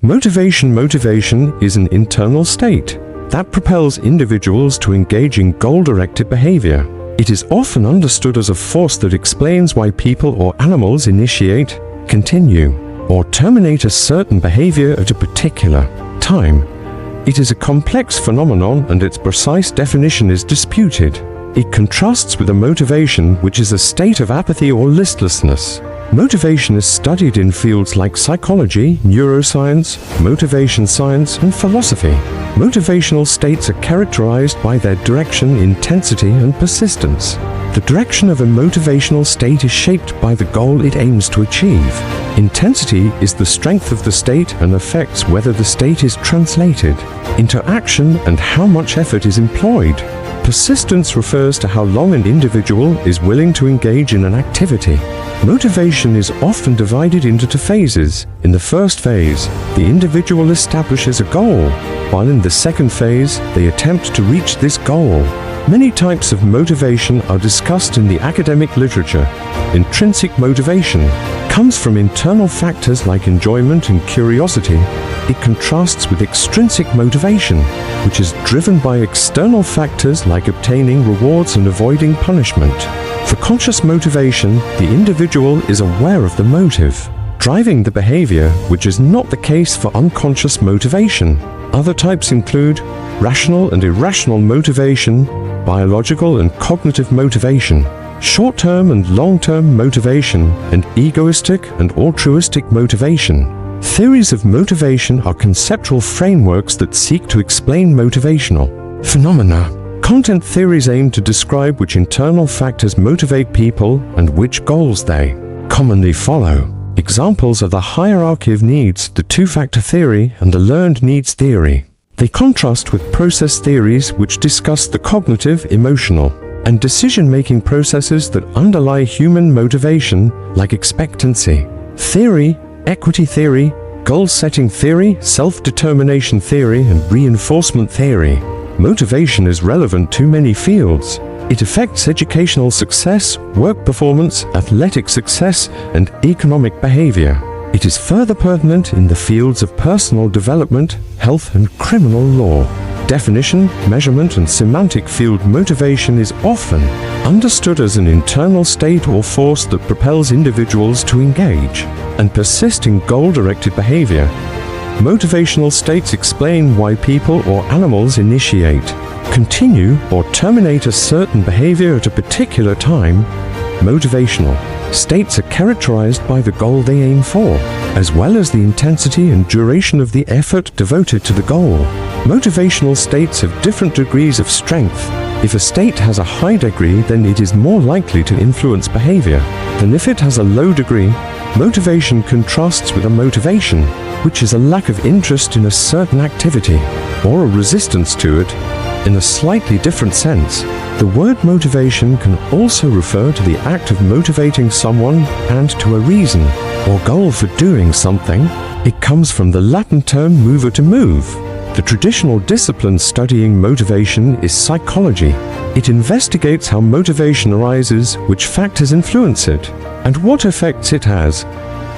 Motivation is an internal state that propels individuals to engage in goal-directed behavior. It is often understood as a force that explains why people or animals initiate, continue, or terminate a certain behavior at a particular time. It is a complex phenomenon and its precise definition is disputed. It contrasts with a motivation, which is a state of apathy or listlessness. Motivation is studied in fields like psychology, neuroscience, motivation science, and philosophy. Motivational states are characterized by their direction, intensity, and persistence. The direction of a motivational state is shaped by the goal it aims to achieve. Intensity is the strength of the state and affects whether the state is translated into action and how much effort is employed. Persistence refers to how long an individual is willing to engage in an activity. Motivation is often divided into two phases. In the first phase, the individual establishes a goal, while in the second phase, they attempt to reach this goal. Many types of motivation are discussed in the academic literature. Intrinsic motivation comes from internal factors like enjoyment and curiosity. It contrasts with extrinsic motivation, which is driven by external factors like obtaining rewards and avoiding punishment. For conscious motivation, the individual is aware of the motive driving the behavior, which is not the case for unconscious motivation. Other types include rational and irrational motivation, biological and cognitive motivation, short-term and long-term motivation, and egoistic and altruistic motivation. Theories of motivation are conceptual frameworks that seek to explain motivational phenomena. Content theories aim to describe which internal factors motivate people and which goals they commonly follow. Examples are the hierarchy of needs, the two-factor theory, and the learned needs theory. They contrast with process theories which discuss the cognitive, emotional, and decision-making processes that underlie human motivation, like expectancy theory, equity theory, goal-setting theory, self-determination theory, and reinforcement theory. Motivation is relevant to many fields. It affects educational success, work performance, athletic success, and economic behavior. It is further pertinent in the fields of personal development, health, and criminal law. Definition, measurement, and semantic field motivation is often understood as an internal state or force that propels individuals to engage and persist in goal-directed behavior. Motivational states explain why people or animals initiate, continue, or terminate a certain behavior at a particular time. Motivational states are characterized by the goal they aim for, as well as the intensity and duration of the effort devoted to the goal. Motivational states have different degrees of strength. If a state has a high degree, then it is more likely to influence behavior than if it has a low degree. Motivation contrasts with a motivation, which is a lack of interest in a certain activity, or a resistance to it. In a slightly different sense, the word motivation can also refer to the act of motivating someone and to a reason or goal for doing something. It comes from the Latin term mover, to move. The traditional discipline studying motivation is psychology. It investigates how motivation arises, which factors influence it, and what effects it has.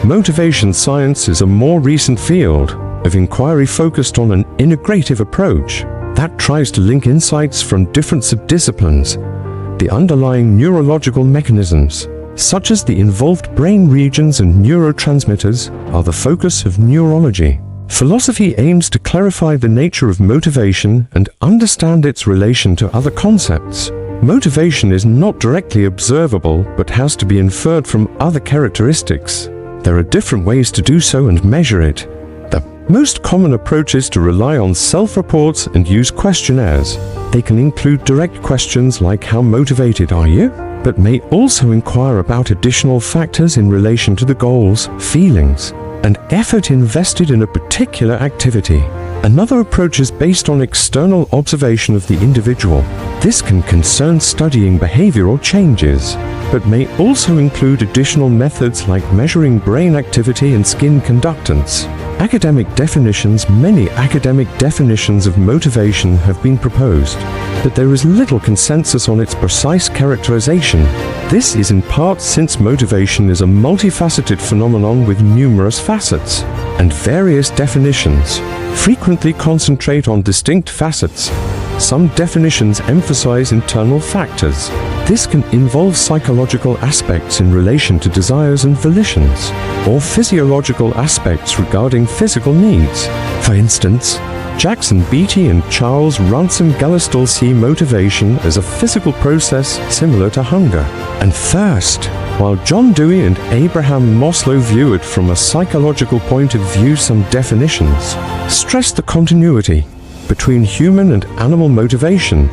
Motivation science is a more recent field of inquiry focused on an integrative approach that tries to link insights from different subdisciplines. The underlying neurological mechanisms, such as the involved brain regions and neurotransmitters, are the focus of neurology. Philosophy aims to clarify the nature of motivation and understand its relation to other concepts. Motivation is not directly observable, but has to be inferred from other characteristics. There are different ways to do so and measure it. The most common approach is to rely on self-reports and use questionnaires. They can include direct questions like "How motivated are you?" but may also inquire about additional factors in relation to the goals, feelings, and effort invested in a particular activity. Another approach is based on external observation of the individual. This can concern studying behavioral changes, but may also include additional methods like measuring brain activity and skin conductance. Many academic definitions of motivation have been proposed, but there is little consensus on its precise characterization. This is in part since motivation is a multifaceted phenomenon with numerous facets, and various definitions frequently concentrate on distinct facets. Some definitions emphasize internal factors. This can involve psychological aspects in relation to desires and volitions, or physiological aspects regarding physical needs. For instance, Jackson Beatty and Charles Ransom Gallistol see motivation as a physical process similar to hunger and thirst, while John Dewey and Abraham Maslow view it from a psychological point of view. Some definitions stress the continuity between human and animal motivation,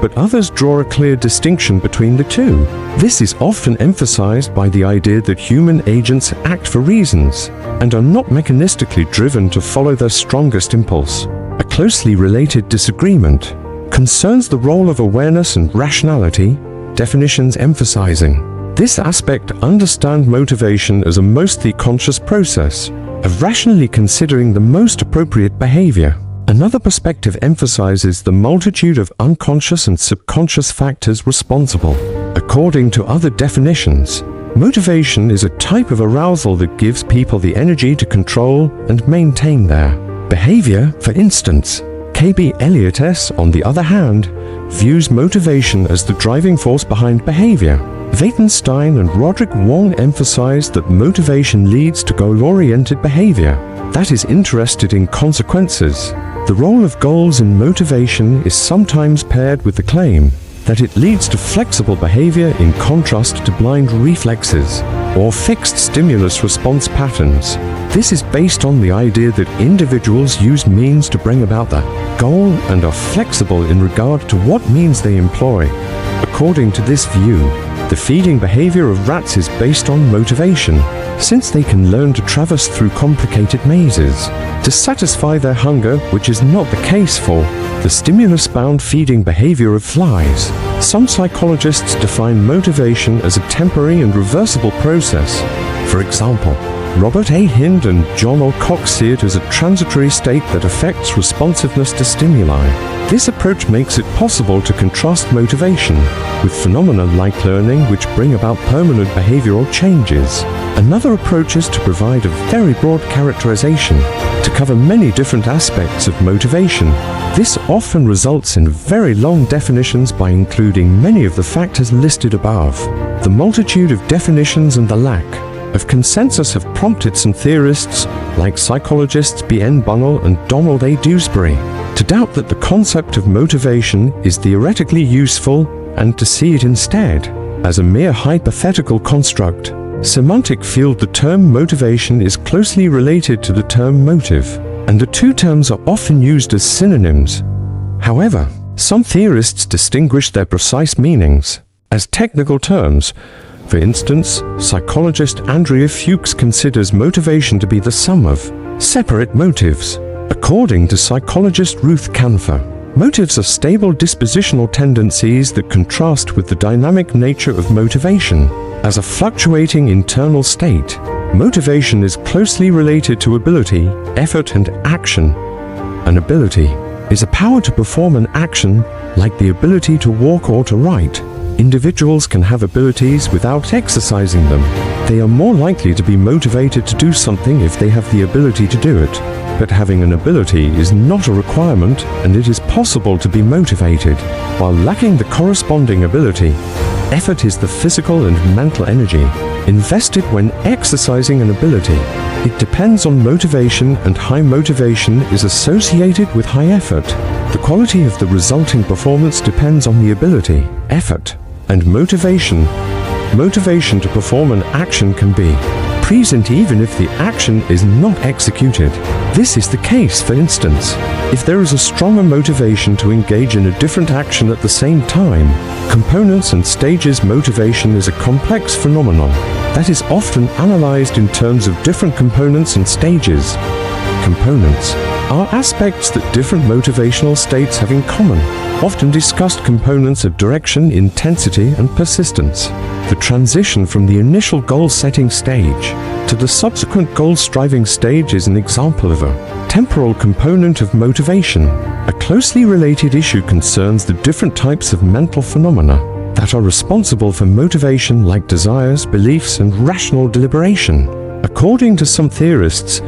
but others draw a clear distinction between the two. This is often emphasized by the idea that human agents act for reasons and are not mechanistically driven to follow their strongest impulse. A closely related disagreement concerns the role of awareness and rationality, definitions emphasizing this aspect understand motivation as a mostly conscious process of rationally considering the most appropriate behavior. Another perspective emphasizes the multitude of unconscious and subconscious factors responsible. According to other definitions, motivation is a type of arousal that gives people the energy to control and maintain their behavior. For instance, K.B. Elliott S., on the other hand, views motivation as the driving force behind behavior. Weitenstein and Roderick Wong emphasize that motivation leads to goal-oriented behavior that is interested in consequences. The role of goals in motivation is sometimes paired with the claim that it leads to flexible behavior in contrast to blind reflexes or fixed stimulus response patterns. This is based on the idea that individuals use means to bring about the goal and are flexible in regard to what means they employ. According to this view, the feeding behavior of rats is based on motivation, since they can learn to traverse through complicated mazes to satisfy their hunger, which is not the case for the stimulus-bound feeding behavior of flies. Some psychologists define motivation as a temporary and reversible process. For example, Robert A. Hind and John O. Cox see it as a transitory state that affects responsiveness to stimuli. This approach makes it possible to contrast motivation with phenomena like learning, which bring about permanent behavioral changes. Another approach is to provide a very broad characterization to cover many different aspects of motivation. This often results in very long definitions by including many of the factors listed above. The multitude of definitions and the lack of consensus have prompted some theorists, like psychologists B.N. Bunnell and Donald A. Dewsbury, to doubt that the concept of motivation is theoretically useful and to see it instead as a mere hypothetical construct. Semantic field: the term motivation is closely related to the term motive, and the two terms are often used as synonyms. However, some theorists distinguish their precise meanings as technical terms. For instance, psychologist Andrea Fuchs considers motivation to be the sum of separate motives. According to psychologist Ruth Kanfer, motives are stable dispositional tendencies that contrast with the dynamic nature of motivation as a fluctuating internal state. Motivation is closely related to ability, effort, and action. An ability is a power to perform an action, like the ability to walk or to write. Individuals can have abilities without exercising them. They are more likely to be motivated to do something if they have the ability to do it. But having an ability is not a requirement, and it is possible to be motivated while lacking the corresponding ability. Effort is the physical and mental energy invested when exercising an ability. It depends on motivation, and high motivation is associated with high effort. The quality of the resulting performance depends on the ability, effort, and motivation. Motivation to perform an action can be present even if the action is not executed. This is the case, for instance, if there is a stronger motivation to engage in a different action at the same time. Components and stages: motivation is a complex phenomenon that is often analyzed in terms of different components and stages. Components are aspects that different motivational states have in common, often discussed components of direction, intensity, and persistence. The transition from the initial goal-setting stage to the subsequent goal-striving stage is an example of a temporal component of motivation. A closely related issue concerns the different types of mental phenomena that are responsible for motivation, like desires, beliefs, and rational deliberation. According to some theorists,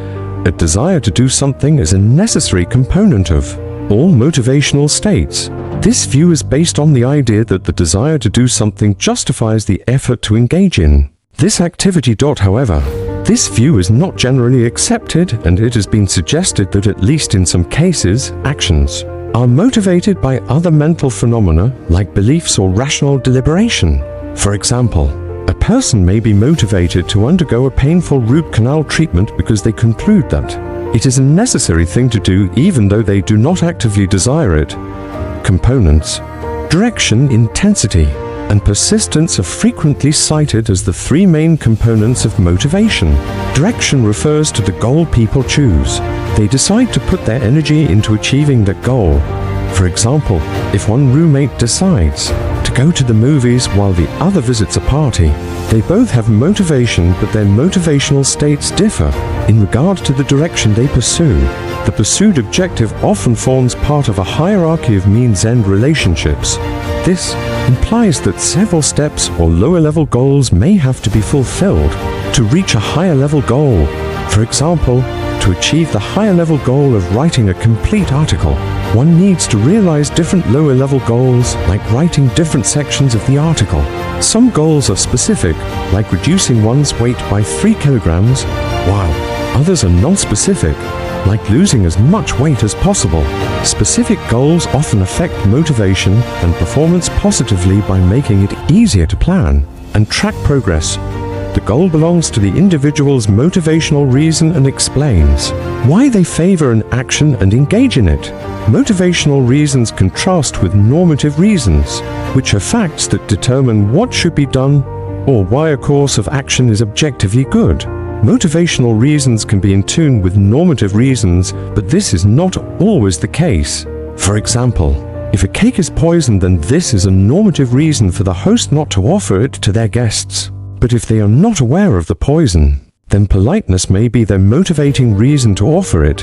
a desire to do something is a necessary component of all motivational states. This view is based on the idea that the desire to do something justifies the effort to engage in this activity. However, this view is not generally accepted, and it has been suggested that at least in some cases, actions are motivated by other mental phenomena like beliefs or rational deliberation. For example, a person may be motivated to undergo a painful root canal treatment because they conclude that it is a necessary thing to do even though they do not actively desire it. Components: direction, intensity, and persistence are frequently cited as the three main components of motivation. Direction refers to the goal people choose. They decide to put their energy into achieving that goal. For example, if one roommate decides to go to the movies while the other visits a party, they both have motivation, but their motivational states differ in regard to the direction they pursue. The pursued objective often forms part of a hierarchy of means-end relationships. This implies that several steps or lower-level goals may have to be fulfilled to reach a higher-level goal. For example, to achieve the higher-level goal of writing a complete article, one needs to realize different lower-level goals, like writing different sections of the article. Some goals are specific, like reducing one's weight by 3 kilograms, while others are non-specific, like losing as much weight as possible. Specific goals often affect motivation and performance positively by making it easier to plan and track progress. The goal belongs to the individual's motivational reason and explains why they favor an action and engage in it. Motivational reasons contrast with normative reasons, which are facts that determine what should be done or why a course of action is objectively good. Motivational reasons can be in tune with normative reasons, but this is not always the case. For example, if a cake is poisoned, then this is a normative reason for the host not to offer it to their guests. But if they are not aware of the poison, then politeness may be their motivating reason to offer it.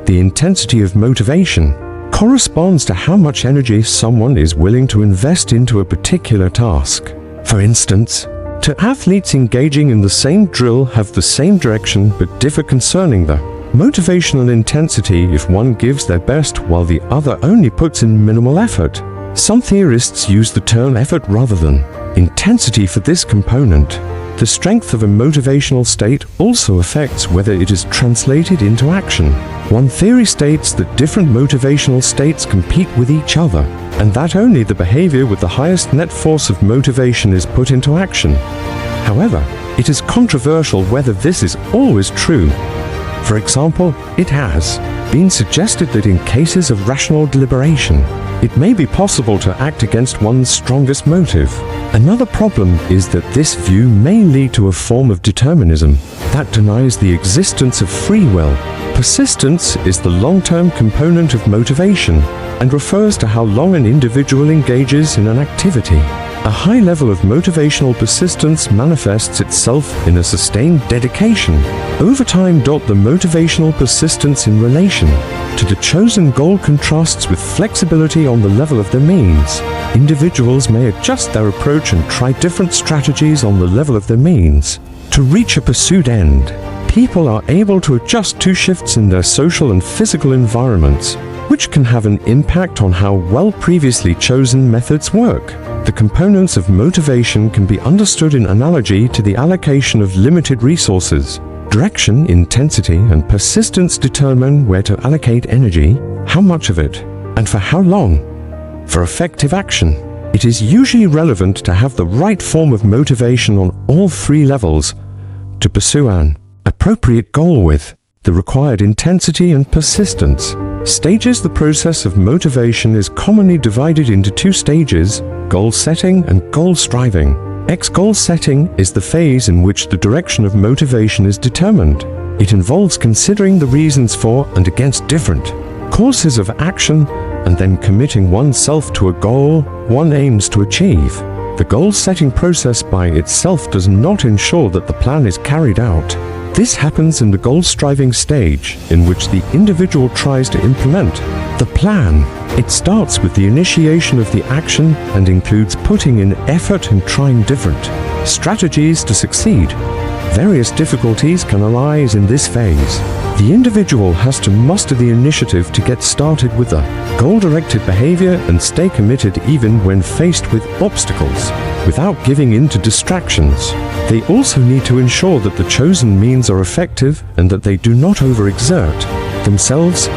The intensity of motivation corresponds to how much energy someone is willing to invest into a particular task. For instance, two athletes engaging in the same drill have the same direction but differ concerning the motivational intensity if one gives their best while the other only puts in minimal effort. Some theorists use the term effort rather than intensity for this component. The strength of a motivational state also affects whether it is translated into action. One theory states that different motivational states compete with each other, and that only the behavior with the highest net force of motivation is put into action. However, it is controversial whether this is always true. For example, it has been suggested that in cases of rational deliberation, it may be possible to act against one's strongest motive. Another problem is that this view may lead to a form of determinism that denies the existence of free will. Persistence is the long-term component of motivation and refers to how long an individual engages in an activity. A high level of motivational persistence manifests itself in a sustained dedication. Over time, the motivational persistence in relation to the chosen goal contrasts with flexibility on the level of their means. Individuals may adjust their approach and try different strategies on the level of their means to reach a pursued end. People are able to adjust to shifts in their social and physical environments, which can have an impact on how well previously chosen methods work. The components of motivation can be understood in analogy to the allocation of limited resources. Direction, intensity, and persistence determine where to allocate energy, how much of it, and for how long. For effective action, it is usually relevant to have the right form of motivation on all three levels to pursue an appropriate goal with the required intensity and persistence. Stages. The process of motivation is commonly divided into two stages: goal setting and goal striving. Goal setting is the phase in which the direction of motivation is determined. It involves considering the reasons for and against different courses of action and then committing oneself to a goal one aims to achieve. The goal-setting process by itself does not ensure that the plan is carried out. This happens in the goal-striving stage, in which the individual tries to implement the plan. It starts with the initiation of the action and includes putting in effort and trying different strategies to succeed. Various difficulties can arise in this phase. The individual has to muster the initiative to get started with a goal-directed behavior and stay committed even when faced with obstacles, without giving in to distractions. They also need to ensure that the chosen means are effective and that they do not overexert themselves.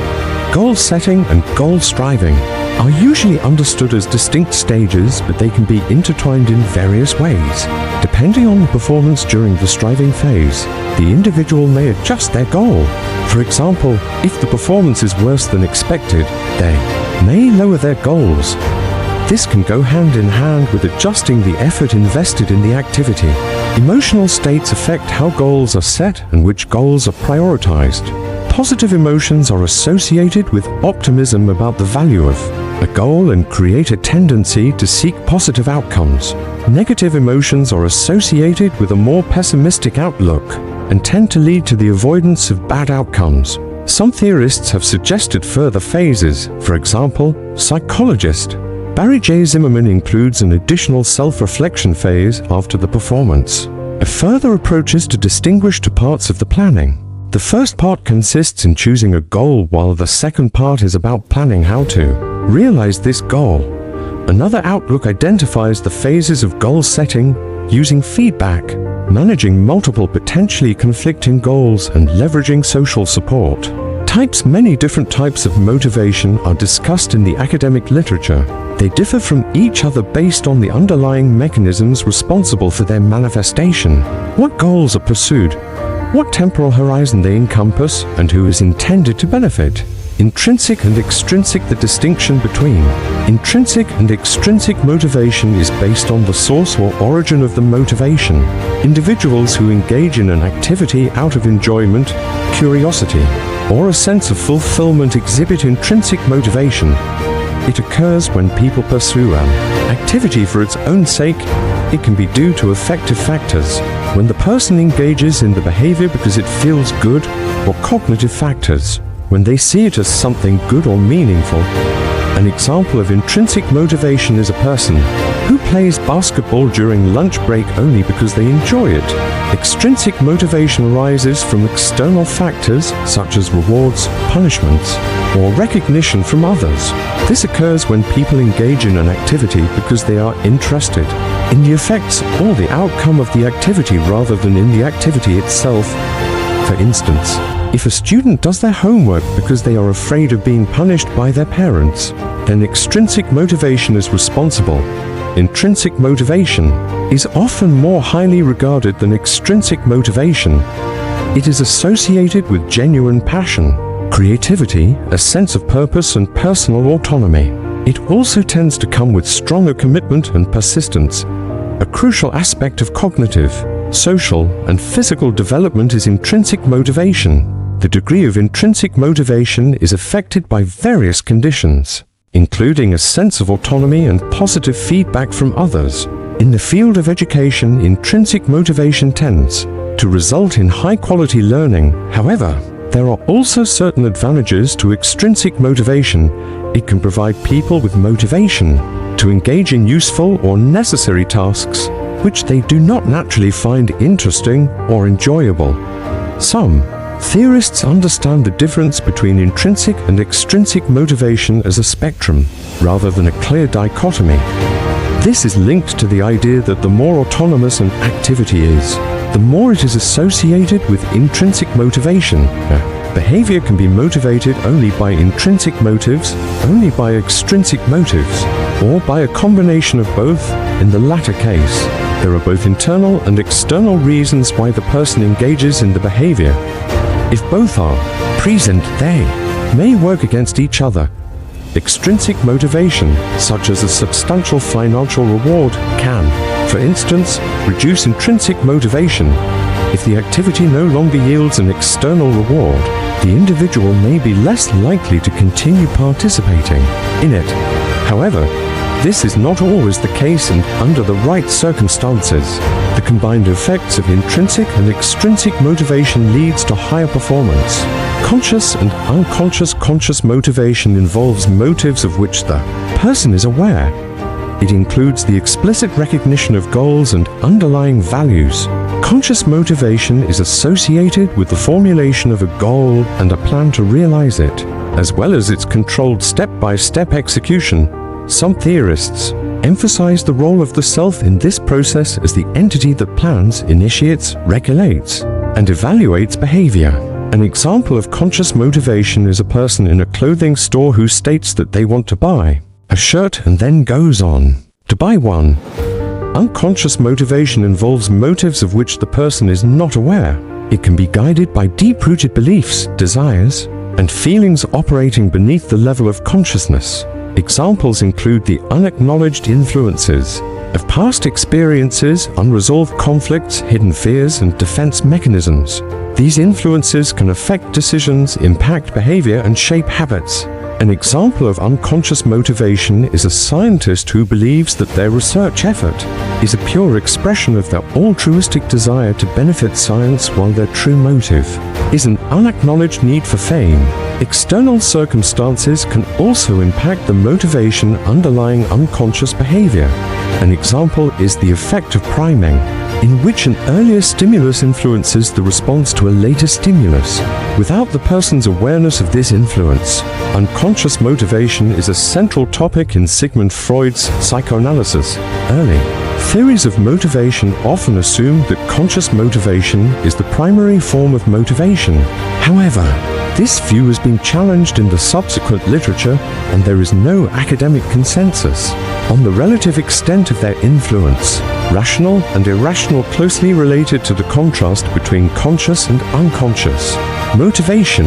Goal setting and goal striving are usually understood as distinct stages, but they can be intertwined in various ways. Depending on the performance during the striving phase, the individual may adjust their goal. For example, if the performance is worse than expected, they may lower their goals. This can go hand in hand with adjusting the effort invested in the activity. Emotional states affect how goals are set and which goals are prioritized. Positive emotions are associated with optimism about the value of a goal and create a tendency to seek positive outcomes. Negative emotions are associated with a more pessimistic outlook and tend to lead to the avoidance of bad outcomes. Some theorists have suggested further phases. For example, psychologist Barry J. Zimmerman includes an additional self-reflection phase after the performance. A further approach is to distinguish two parts of the planning. The first part consists in choosing a goal, while the second part is about planning how to realize this goal. Another outlook identifies the phases of goal setting using feedback, managing multiple potentially conflicting goals, and leveraging social support. Many different types of motivation are discussed in the academic literature. They differ from each other based on the underlying mechanisms responsible for their manifestation. What goals are pursued, what temporal horizon they encompass, and who is intended to benefit. Intrinsic and extrinsic. The distinction between intrinsic and extrinsic motivation is based on the source or origin of the motivation. Individuals who engage in an activity out of enjoyment, curiosity, or a sense of fulfillment exhibit intrinsic motivation. It occurs when people pursue an activity for its own sake. It can be due to affective factors, when the person engages in the behavior because it feels good, or cognitive factors, when they see it as something good or meaningful. An example of intrinsic motivation is a person who plays basketball during lunch break only because they enjoy it. Extrinsic motivation arises from external factors such as rewards, punishments, or recognition from others. This occurs when people engage in an activity because they are interested in the effects or the outcome of the activity rather than in the activity itself. For instance, if a student does their homework because they are afraid of being punished by their parents, then extrinsic motivation is responsible. Intrinsic motivation is often more highly regarded than extrinsic motivation. It is associated with genuine passion, creativity, a sense of purpose, and personal autonomy. It also tends to come with stronger commitment and persistence. A crucial aspect of cognitive, social, and physical development is intrinsic motivation. The degree of intrinsic motivation is affected by various conditions, including a sense of autonomy and positive feedback from others. In the field of education, intrinsic motivation tends to result in high-quality learning. However, there are also certain advantages to extrinsic motivation. It can provide people with motivation to engage in useful or necessary tasks which they do not naturally find interesting or enjoyable. Some theorists understand the difference between intrinsic and extrinsic motivation as a spectrum, rather than a clear dichotomy. This is linked to the idea that the more autonomous an activity is, the more it is associated with intrinsic motivation. Behavior can be motivated only by intrinsic motives, only by extrinsic motives, or by a combination of both. In the latter case, there are both internal and external reasons why the person engages in the behavior. If both are present, they may work against each other. Extrinsic motivation, such as a substantial financial reward, can, for instance, reduce intrinsic motivation. If the activity no longer yields an external reward, the individual may be less likely to continue participating in it. However, this is not always the case, and under the right circumstances, the combined effects of intrinsic and extrinsic motivation leads to higher performance. Conscious and unconscious conscious motivation involves motives of which the person is aware. It includes the explicit recognition of goals and underlying values. Conscious motivation is associated with the formulation of a goal and a plan to realize it, as well as its controlled step-by-step execution. Some theorists emphasize the role of the self in this process as the entity that plans, initiates, regulates, and evaluates behavior. An example of conscious motivation is a person in a clothing store who states that they want to buy a shirt and then goes on to buy one. Unconscious motivation involves motives of which the person is not aware. It can be guided by deep-rooted beliefs, desires, and feelings operating beneath the level of consciousness. Examples include the unacknowledged influences of past experiences, unresolved conflicts, hidden fears, and defense mechanisms. These influences can affect decisions, impact behavior, and shape habits. An example of unconscious motivation is a scientist who believes that their research effort is a pure expression of their altruistic desire to benefit science, while their true motive is an unacknowledged need for fame. External circumstances can also impact the motivation underlying unconscious behavior. An example is the effect of priming, in which an earlier stimulus influences the response to a later stimulus, without the person's awareness of this influence. Unconscious motivation is a central topic in Sigmund Freud's psychoanalysis. Early theories of motivation often assume that conscious motivation is the primary form of motivation. However, this view has been challenged in the subsequent literature, and there is no academic consensus on the relative extent of their influence. Rational and irrational closely related to the contrast between conscious and unconscious motivation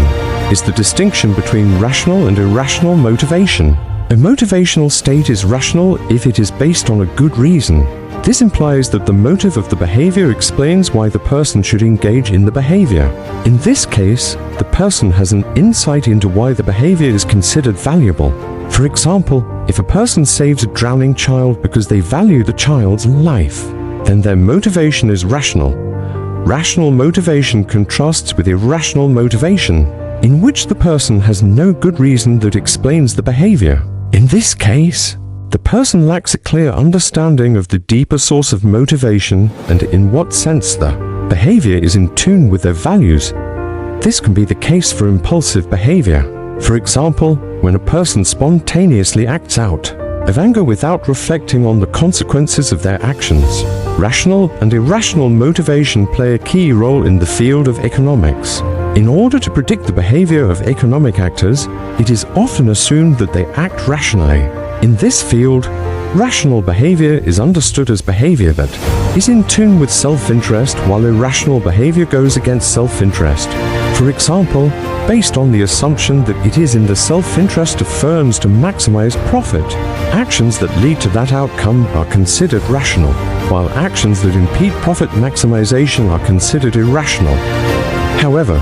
is the distinction between rational and irrational motivation. A motivational state is rational if it is based on a good reason. This implies that the motive of the behavior explains why the person should engage in the behavior. In this case, the person has an insight into why the behavior is considered valuable. For example, if a person saves a drowning child because they value the child's life, then their motivation is rational. Rational motivation contrasts with irrational motivation, in which the person has no good reason that explains the behavior. In this case, the person lacks a clear understanding of the deeper source of motivation and in what sense the behavior is in tune with their values. This can be the case for impulsive behavior. For example, when a person spontaneously acts out of anger without reflecting on the consequences of their actions. Rational and irrational motivation play a key role in the field of economics. In order to predict the behavior of economic actors, it is often assumed that they act rationally. In this field, rational behavior is understood as behavior that is in tune with self-interest, while irrational behavior goes against self-interest. For example, based on the assumption that it is in the self-interest of firms to maximize profit, actions that lead to that outcome are considered rational, while actions that impede profit maximization are considered irrational. However,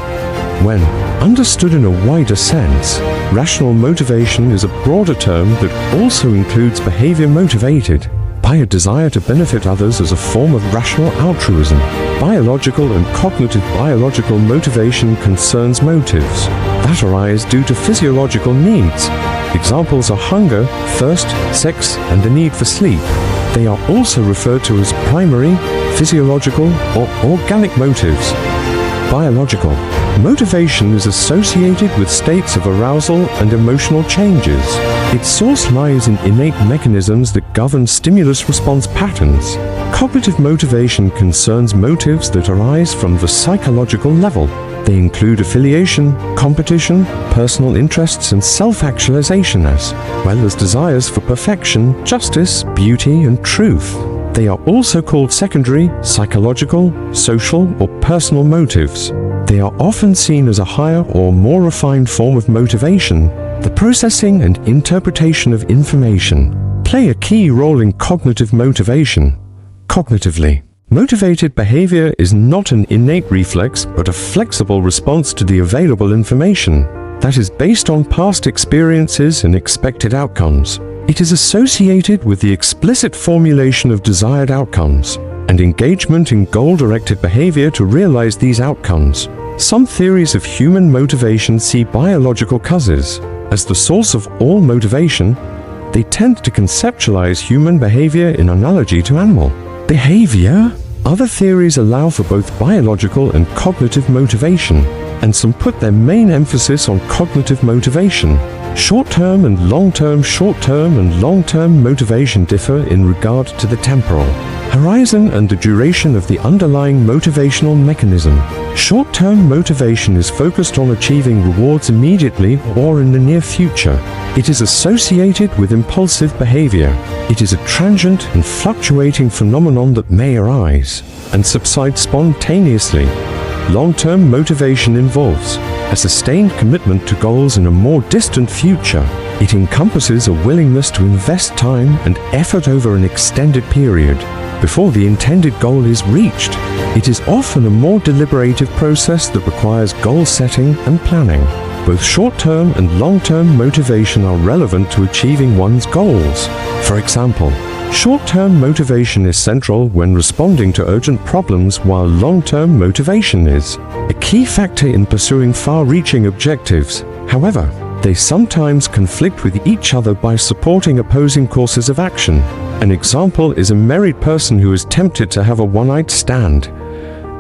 when understood in a wider sense, rational motivation is a broader term that also includes behavior motivated by a desire to benefit others as a form of rational altruism. Biological and cognitive biological motivation concerns motives that arise due to physiological needs. Examples are hunger, thirst, sex, and the need for sleep. They are also referred to as primary, physiological, or organic motives. Biological motivation is associated with states of arousal and emotional changes. Its source lies in innate mechanisms that govern stimulus-response patterns. Cognitive motivation concerns motives that arise from the psychological level. They include affiliation, competition, personal interests, and self-actualization, as well as desires for perfection, justice, beauty, and truth. They are also called secondary, psychological, social, or personal motives. They are often seen as a higher or more refined form of motivation. The processing and interpretation of information play a key role in cognitive motivation. Cognitively, Motivated behavior is not an innate reflex, but a flexible response to the available information that is based on past experiences and expected outcomes. It is associated with the explicit formulation of desired outcomes and engagement in goal-directed behavior to realize these outcomes. Some theories of human motivation see biological causes as the source of all motivation. They tend to conceptualize human behavior in analogy to animal behavior. Other theories allow for both biological and cognitive motivation, and some put their main emphasis on cognitive motivation. Short-term and long-term motivation differ in regard to the temporal horizon and the duration of the underlying motivational mechanism. Short-term motivation is focused on achieving rewards immediately or in the near future. It is associated with impulsive behavior. It is a transient and fluctuating phenomenon that may arise and subside spontaneously. Long-term motivation involves a sustained commitment to goals in a more distant future. It encompasses a willingness to invest time and effort over an extended period before the intended goal is reached. It is often a more deliberative process that requires goal setting and planning. Both short-term and long-term motivation are relevant to achieving one's goals. For example, short-term motivation is central when responding to urgent problems, while long-term motivation is a key factor in pursuing far-reaching objectives. However, they sometimes conflict with each other by supporting opposing courses of action. An example is a married person who is tempted to have a one-night stand.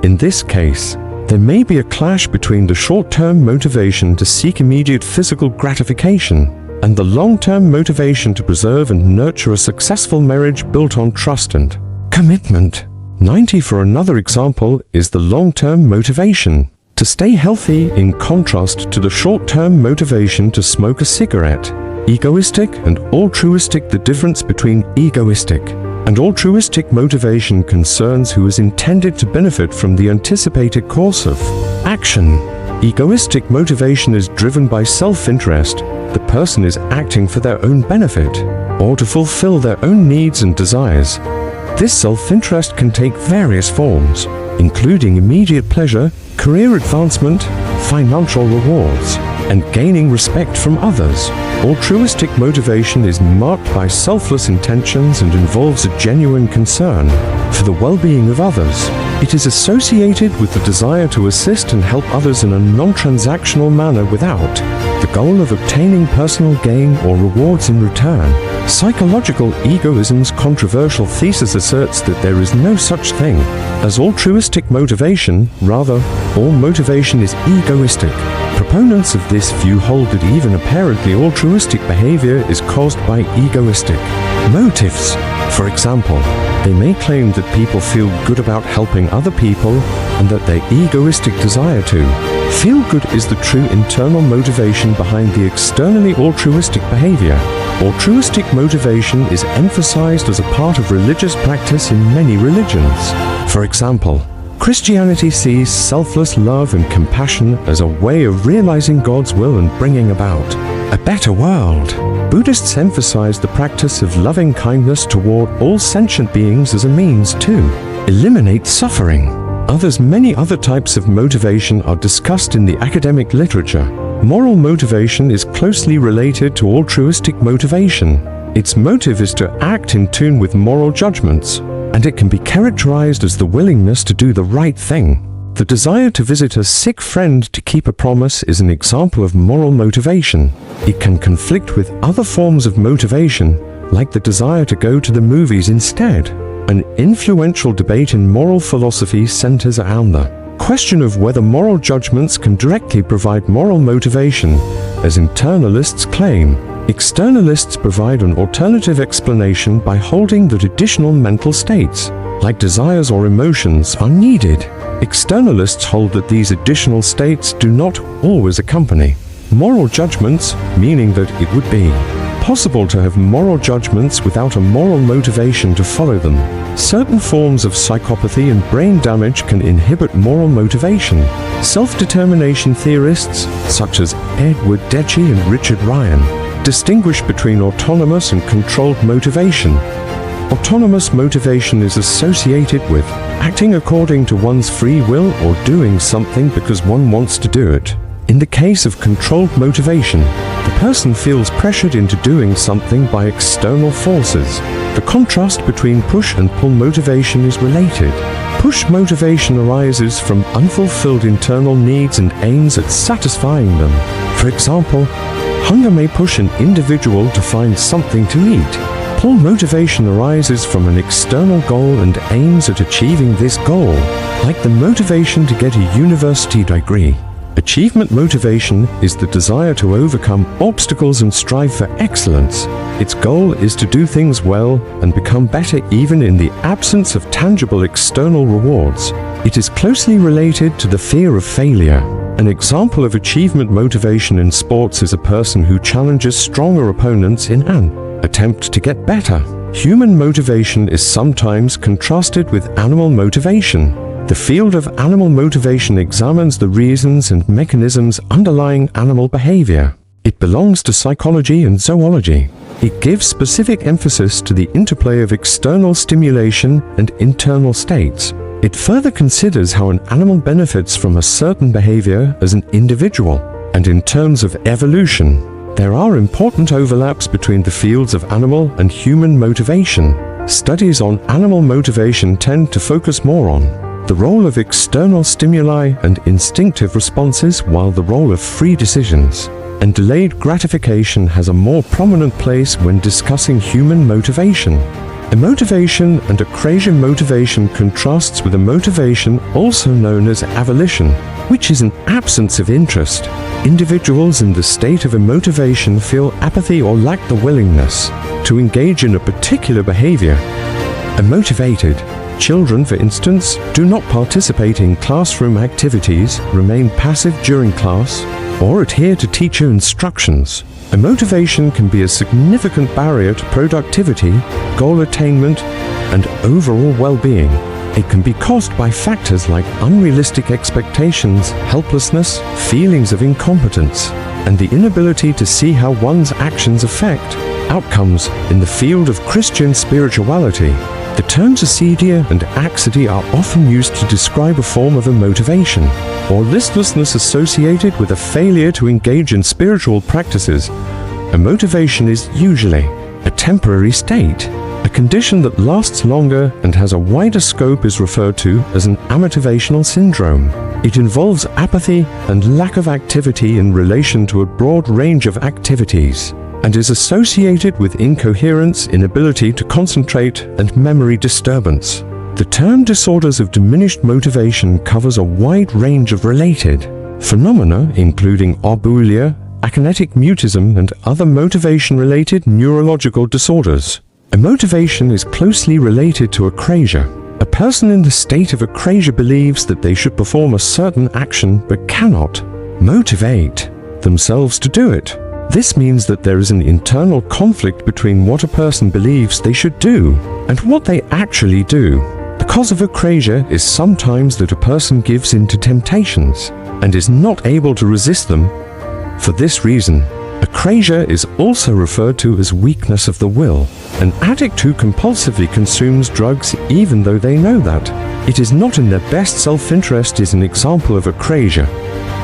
In this case, there may be a clash between the short-term motivation to seek immediate physical gratification and the long-term motivation to preserve and nurture a successful marriage built on trust and commitment. 90 for another example is the long-term motivation to stay healthy, in contrast to the short-term motivation to smoke a cigarette. Egoistic and altruistic. The difference between egoistic and altruistic motivation concerns who is intended to benefit from the anticipated course of action. Egoistic motivation is driven by self-interest. The person is acting for their own benefit or to fulfill their own needs and desires. This self-interest can take various forms, including immediate pleasure, career advancement, financial rewards, and gaining respect from others. Altruistic motivation is marked by selfless intentions and involves a genuine concern for the well-being of others. It is associated with the desire to assist and help others in a non-transactional manner without the goal of obtaining personal gain or rewards in return. Psychological egoism's controversial thesis asserts that there is no such thing as altruistic motivation, rather, all motivation is egoistic. Proponents of this view hold that even apparently altruistic behavior is caused by egoistic motives. For example, they may claim that people feel good about helping other people and that their egoistic desire to feel good is the true internal motivation behind the externally altruistic behavior. Altruistic motivation is emphasized as a part of religious practice in many religions. For example, Christianity sees selfless love and compassion as a way of realizing God's will and bringing about a better world. Buddhists emphasize the practice of loving kindness toward all sentient beings as a means to eliminate suffering. Many other types of motivation are discussed in the academic literature. Moral motivation is closely related to altruistic motivation. Its motive is to act in tune with moral judgments, and it can be characterized as the willingness to do the right thing. The desire to visit a sick friend to keep a promise is an example of moral motivation. It can conflict with other forms of motivation, like the desire to go to the movies instead. An influential debate in moral philosophy centers around the question of whether moral judgments can directly provide moral motivation, as internalists claim. Externalists provide an alternative explanation by holding that additional mental states, like desires or emotions, are needed. Externalists hold that these additional states do not always accompany moral judgments, meaning that it would be possible to have moral judgments without a moral motivation to follow them. Certain forms of psychopathy and brain damage can inhibit moral motivation. Self-determination theorists, such as Edward Deci and Richard Ryan, distinguish between autonomous and controlled motivation. Autonomous motivation is associated with acting according to one's free will or doing something because one wants to do it. In the case of controlled motivation, the person feels pressured into doing something by external forces. The contrast between push and pull motivation is related. Push motivation arises from unfulfilled internal needs and aims at satisfying them. For example, hunger may push an individual to find something to eat. Pull motivation arises from an external goal and aims at achieving this goal, like the motivation to get a university degree. Achievement motivation is the desire to overcome obstacles and strive for excellence. Its goal is to do things well and become better even in the absence of tangible external rewards. It is closely related to the fear of failure. An example of achievement motivation in sports is a person who challenges stronger opponents in an attempt to get better. Human motivation is sometimes contrasted with animal motivation. The field of animal motivation examines the reasons and mechanisms underlying animal behavior. It belongs to psychology and zoology. It gives specific emphasis to the interplay of external stimulation and internal states. It further considers how an animal benefits from a certain behavior as an individual. And in terms of evolution, there are important overlaps between the fields of animal and human motivation. Studies on animal motivation tend to focus more on the role of external stimuli and instinctive responses, while the role of free decisions and delayed gratification has a more prominent place when discussing human motivation. Emotivation and acrasia motivation contrasts with a motivation also known as avolition, which is an absence of interest. Individuals in the state of emotivation feel apathy or lack the willingness to engage in a particular behavior. Emotivated children, for instance, do not participate in classroom activities, remain passive during class, or adhere to teacher instructions. Emotivation can be a significant barrier to productivity, goal attainment, and overall well-being. It can be caused by factors like unrealistic expectations, helplessness, feelings of incompetence, and the inability to see how one's actions affect outcomes. In the field of Christian spirituality, the terms acedia and anxiety are often used to describe a form of emotivation or listlessness associated with a failure to engage in spiritual practices. Emotivation is usually a temporary state. A condition that lasts longer and has a wider scope is referred to as an amotivational syndrome. It involves apathy and lack of activity in relation to a broad range of activities, and is associated with incoherence, inability to concentrate, and memory disturbance. The term disorders of diminished motivation covers a wide range of related phenomena, including abulia, akinetic mutism, and other motivation-related neurological disorders. Emotivation is closely related to acrasia. A person in the state of acrasia believes that they should perform a certain action but cannot motivate themselves to do it. This means that there is an internal conflict between what a person believes they should do and what they actually do. The cause of acrasia is sometimes that a person gives in to temptations and is not able to resist them. For this reason, acrasia is also referred to as weakness of the will. An addict who compulsively consumes drugs even though they know that it is not in their best self-interest is an example of acrasia.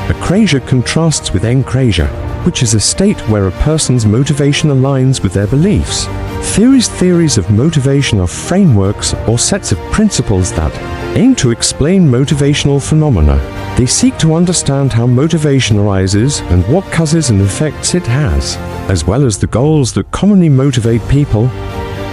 Acrasia contrasts with encrasia, which is a state where a person's motivation aligns with their beliefs. Theories of motivation are frameworks or sets of principles that aim to explain motivational phenomena. They seek to understand how motivation arises and what causes and effects it has, as well as the goals that commonly motivate people.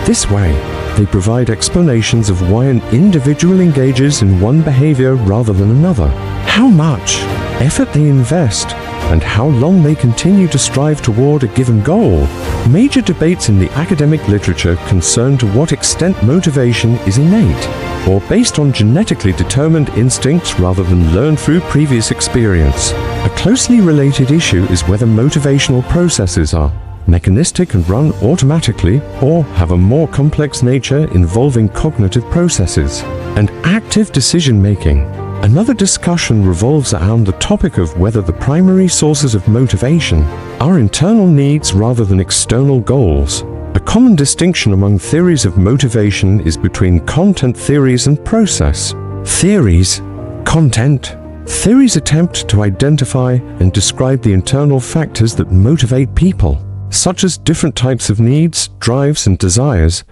This way, they provide explanations of why an individual engages in one behavior rather than another, how much effort they invest, and how long they continue to strive toward a given goal. Major debates in the academic literature concern to what extent motivation is innate, or based on genetically determined instincts rather than learned through previous experience. A closely related issue is whether motivational processes are mechanistic and run automatically, or have a more complex nature involving cognitive processes and active decision-making. Another discussion revolves around the topic of whether the primary sources of motivation are internal needs rather than external goals. A common distinction among theories of motivation is between content theories and process. Theories, content. Theories attempt to identify and describe the internal factors that motivate people, such as different types of needs, drives, and desires.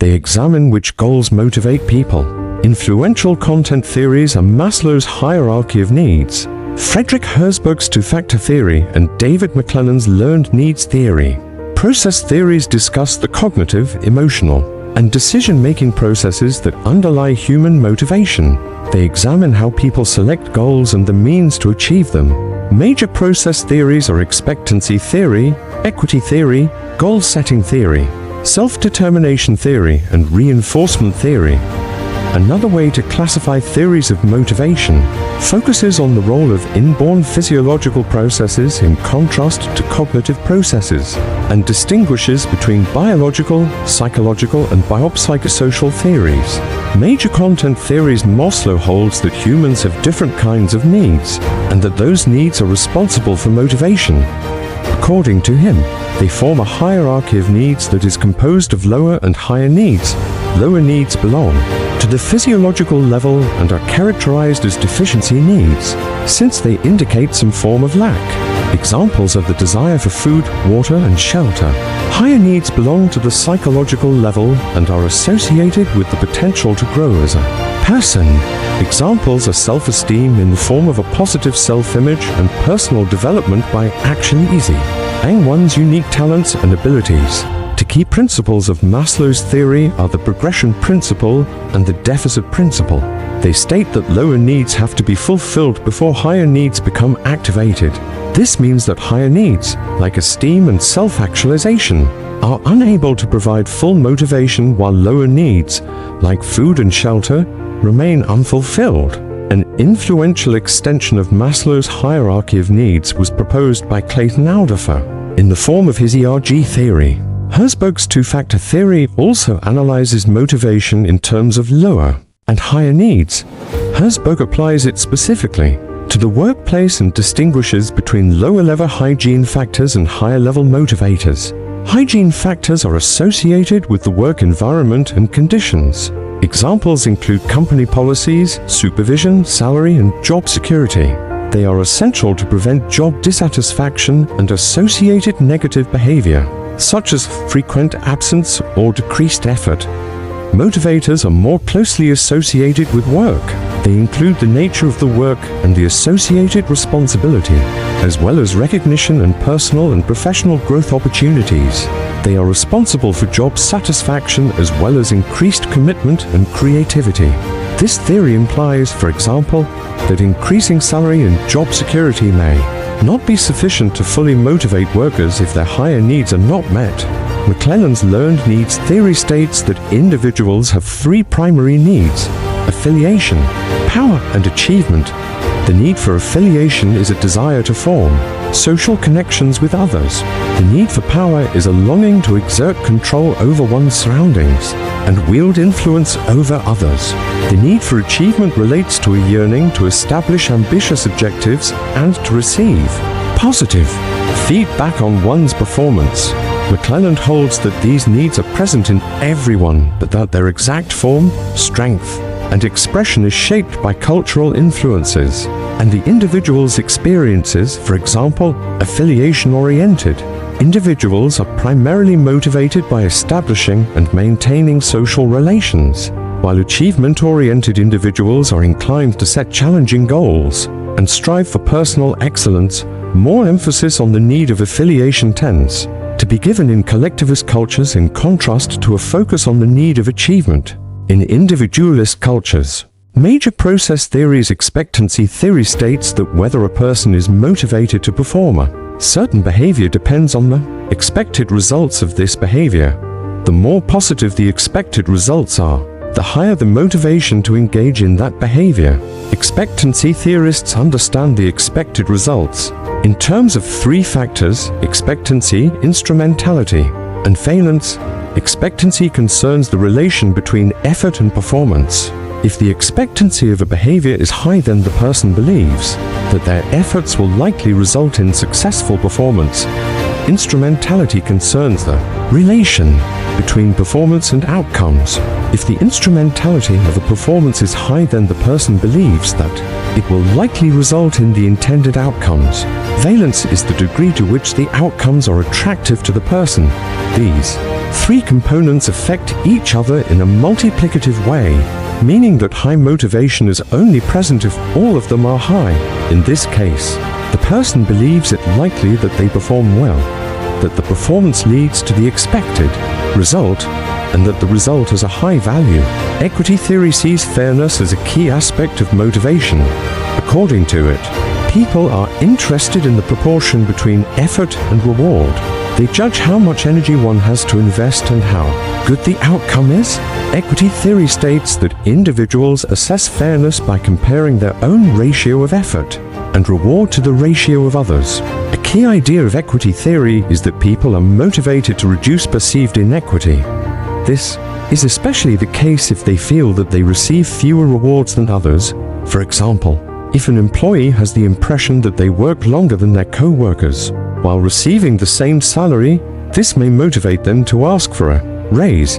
They examine which goals motivate people. Influential content theories are Maslow's hierarchy of needs, Frederick Herzberg's two-factor theory, and David McClelland's learned needs theory. Process theories discuss the cognitive, emotional, and decision-making processes that underlie human motivation. They examine how people select goals and the means to achieve them. Major process theories are expectancy theory, equity theory, goal-setting theory, self-determination theory, and reinforcement theory. Another way to classify theories of motivation focuses on the role of inborn physiological processes in contrast to cognitive processes, and distinguishes between biological, psychological, and biopsychosocial theories. Major content theories Maslow holds that humans have different kinds of needs, and that those needs are responsible for motivation. According to him, they form a hierarchy of needs that is composed of lower and higher needs. Lower needs belong to the physiological level and are characterized as deficiency needs, since they indicate some form of lack. Examples of the desire for food, water, and shelter. Higher needs belong to the psychological level and are associated with the potential to grow as a person. Examples are self-esteem in the form of a positive self-image and personal development by action easy, and one's unique talents and abilities. The key principles of Maslow's theory are the progression principle and the deficit principle. They state that lower needs have to be fulfilled before higher needs become activated. This means that higher needs, like esteem and self-actualization, are unable to provide full motivation, while lower needs, like food and shelter, remain unfulfilled. An influential extension of Maslow's hierarchy of needs was proposed by Clayton Alderfer in the form of his ERG theory. Herzberg's two-factor theory also analyzes motivation in terms of lower and higher needs. Herzberg applies it specifically to the workplace and distinguishes between lower-level hygiene factors and higher-level motivators. Hygiene factors are associated with the work environment and conditions. Examples include company policies, supervision, salary, and job security. They are essential to prevent job dissatisfaction and associated negative behavior, such as frequent absence or decreased effort. Motivators are more closely associated with work. They include the nature of the work and the associated responsibility, as well as recognition and personal and professional growth opportunities. They are responsible for job satisfaction as well as increased commitment and creativity. This theory implies, for example, that increasing salary and job security may not be sufficient to fully motivate workers if their higher needs are not met. McClelland's learned needs theory states that individuals have three primary needs: affiliation, power, and achievement. The need for affiliation is a desire to form social connections with others. The need for power is a longing to exert control over one's surroundings and wield influence over others. The need for achievement relates to a yearning to establish ambitious objectives and to receive positive feedback on one's performance. McClelland holds that these needs are present in everyone, but that their exact form, strength, and expression is shaped by cultural influences and the individual's experiences. For example, affiliation-oriented individuals are primarily motivated by establishing and maintaining social relations, while achievement-oriented individuals are inclined to set challenging goals and strive for personal excellence. More emphasis on the need of affiliation tends to be given in collectivist cultures, in contrast to a focus on the need of achievement in individualist cultures. Major process theory's expectancy theory states that whether a person is motivated to perform a certain behavior depends on the expected results of this behavior. The more positive the expected results are, the higher the motivation to engage in that behavior. Expectancy theorists understand the expected results in terms of three factors: expectancy, instrumentality, and valence. Expectancy concerns the relation between effort and performance. If the expectancy of a behavior is high, then the person believes that their efforts will likely result in successful performance. Instrumentality concerns the Relation between performance and outcomes. If the instrumentality of a performance is high, then the person believes that it will likely result in the intended outcomes. Valence is the degree to which the outcomes are attractive to the person. These three components affect each other in a multiplicative way, meaning that high motivation is only present if all of them are high. In this case, the person believes it likely that they perform well, that the performance leads to the expected result, and that the result has a high value. Equity theory sees fairness as a key aspect of motivation. According to it, people are interested in the proportion between effort and reward. They judge how much energy one has to invest and how good the outcome is. Equity theory states that individuals assess fairness by comparing their own ratio of effort and reward to the ratio of others. A key idea of equity theory is that people are motivated to reduce perceived inequity. This is especially the case if they feel that they receive fewer rewards than others. For example, if an employee has the impression that they work longer than their co-workers while receiving the same salary, this may motivate them to ask for a raise.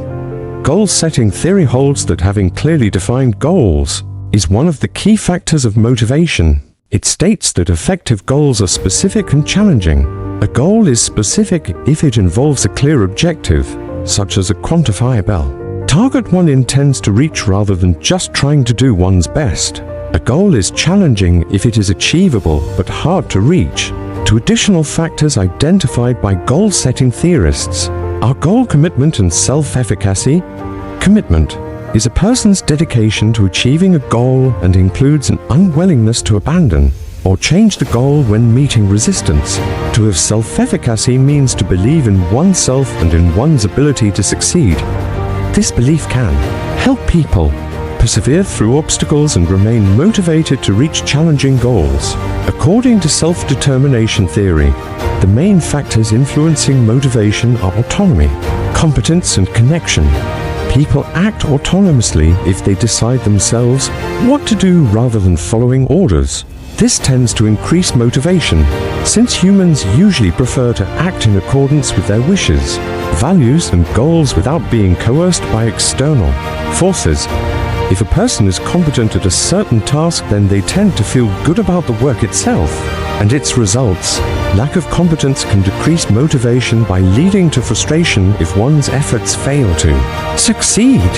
Goal-setting theory holds that having clearly defined goals is one of the key factors of motivation. It states that effective goals are specific and challenging. A goal is specific if it involves a clear objective, such as a quantifiable target one intends to reach rather than just trying to do one's best. A goal is challenging if it is achievable but hard to reach. Two additional factors identified by goal-setting theorists are goal commitment and self-efficacy. Commitment is a person's dedication to achieving a goal and includes an unwillingness to abandon or change the goal when meeting resistance. To have self-efficacy means to believe in oneself and in one's ability to succeed. This belief can help people persevere through obstacles and remain motivated to reach challenging goals. According to self-determination theory, the main factors influencing motivation are autonomy, competence, and connection. People act autonomously if they decide themselves what to do rather than following orders. This tends to increase motivation, since humans usually prefer to act in accordance with their wishes, values, and goals without being coerced by external forces. If a person is competent at a certain task, then they tend to feel good about the work itself and its results. Lack of competence can decrease motivation by leading to frustration if one's efforts fail to succeed.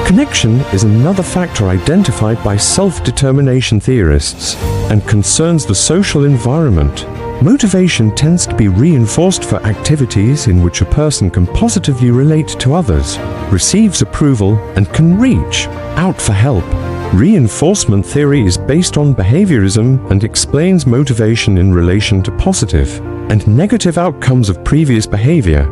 Connection is another factor identified by self-determination theorists and concerns the social environment. Motivation tends to be reinforced for activities in which a person can positively relate to others, receives approval, and can reach out for help. Reinforcement theory is based on behaviorism and explains motivation in relation to positive and negative outcomes of previous behavior.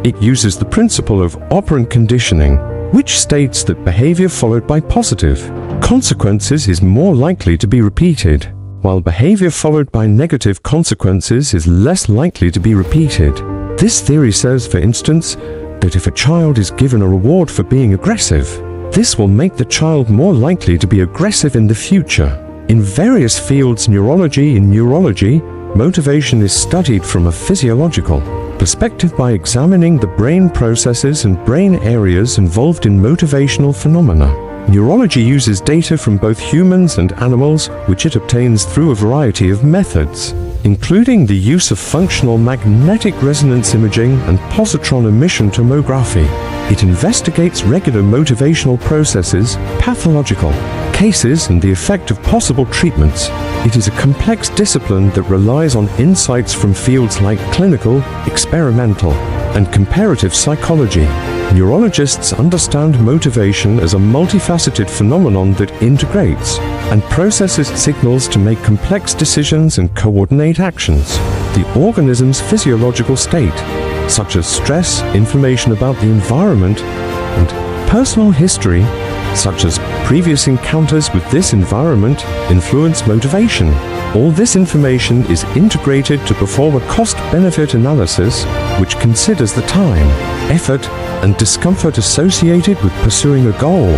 It uses the principle of operant conditioning, which states that behavior followed by positive consequences is more likely to be repeated, while behavior followed by negative consequences is less likely to be repeated. This theory says, for instance, that if a child is given a reward for being aggressive, this will make the child more likely to be aggressive in the future. In various fields in neurology, motivation is studied from a physiological perspective by examining the brain processes and brain areas involved in motivational phenomena. Neurology uses data from both humans and animals, which it obtains through a variety of methods, including the use of functional magnetic resonance imaging and positron emission tomography. It investigates regular motivational processes, pathological cases, and the effect of possible treatments. It is a complex discipline that relies on insights from fields like clinical, experimental, and comparative psychology. Neurologists understand motivation as a multifaceted phenomenon that integrates and processes signals to make complex decisions and coordinate actions. The organism's physiological state, such as stress, information about the environment, and personal history, such as previous encounters with this environment, influence motivation. All this information is integrated to perform a cost-benefit analysis, which considers the time, effort, and discomfort associated with pursuing a goal,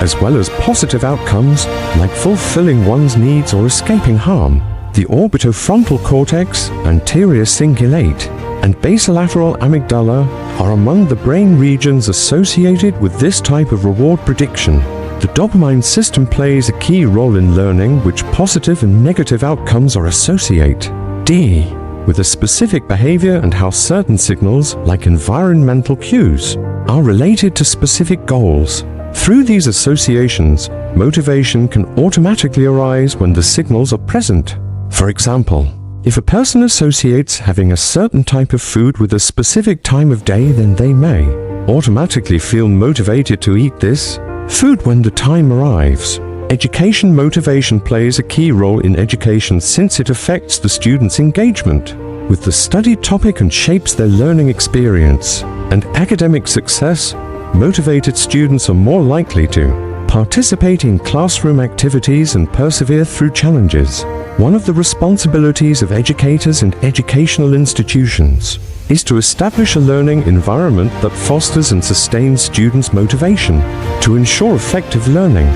as well as positive outcomes like fulfilling one's needs or escaping harm. The orbitofrontal cortex, anterior cingulate, and basolateral amygdala are among the brain regions associated with this type of reward prediction. The dopamine system plays a key role in learning which positive and negative outcomes are associated. D. With a specific behavior and how certain signals, like environmental cues, are related to specific goals. Through these associations, motivation can automatically arise when the signals are present. For example, if a person associates having a certain type of food with a specific time of day, then they may automatically feel motivated to eat this food when the time arrives. Education motivation plays a key role in education since it affects the student's engagement with the studied topic and shapes their learning experience and academic success. Motivated students are more likely to participate in classroom activities and persevere through challenges. One of the responsibilities of educators and educational institutions is to establish a learning environment that fosters and sustains students' motivation to ensure effective learning.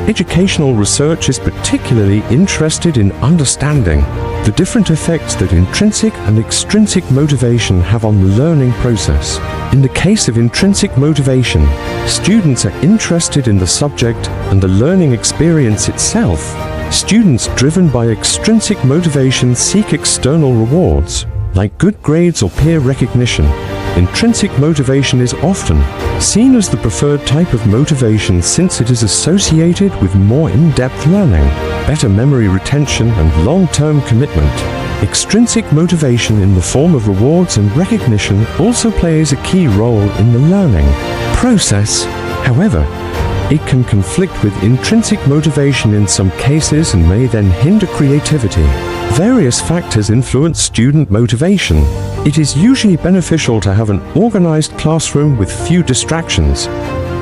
Educational research is particularly interested in understanding the different effects that intrinsic and extrinsic motivation have on the learning process. In the case of intrinsic motivation, students are interested in the subject and the learning experience itself. Students driven by extrinsic motivation seek external rewards, like good grades or peer recognition. Intrinsic motivation is often seen as the preferred type of motivation since it is associated with more in-depth learning, better memory retention, and long-term commitment. Extrinsic motivation in the form of rewards and recognition also plays a key role in the learning process. However, it can conflict with intrinsic motivation in some cases and may then hinder creativity. Various factors influence student motivation. It is usually beneficial to have an organized classroom with few distractions.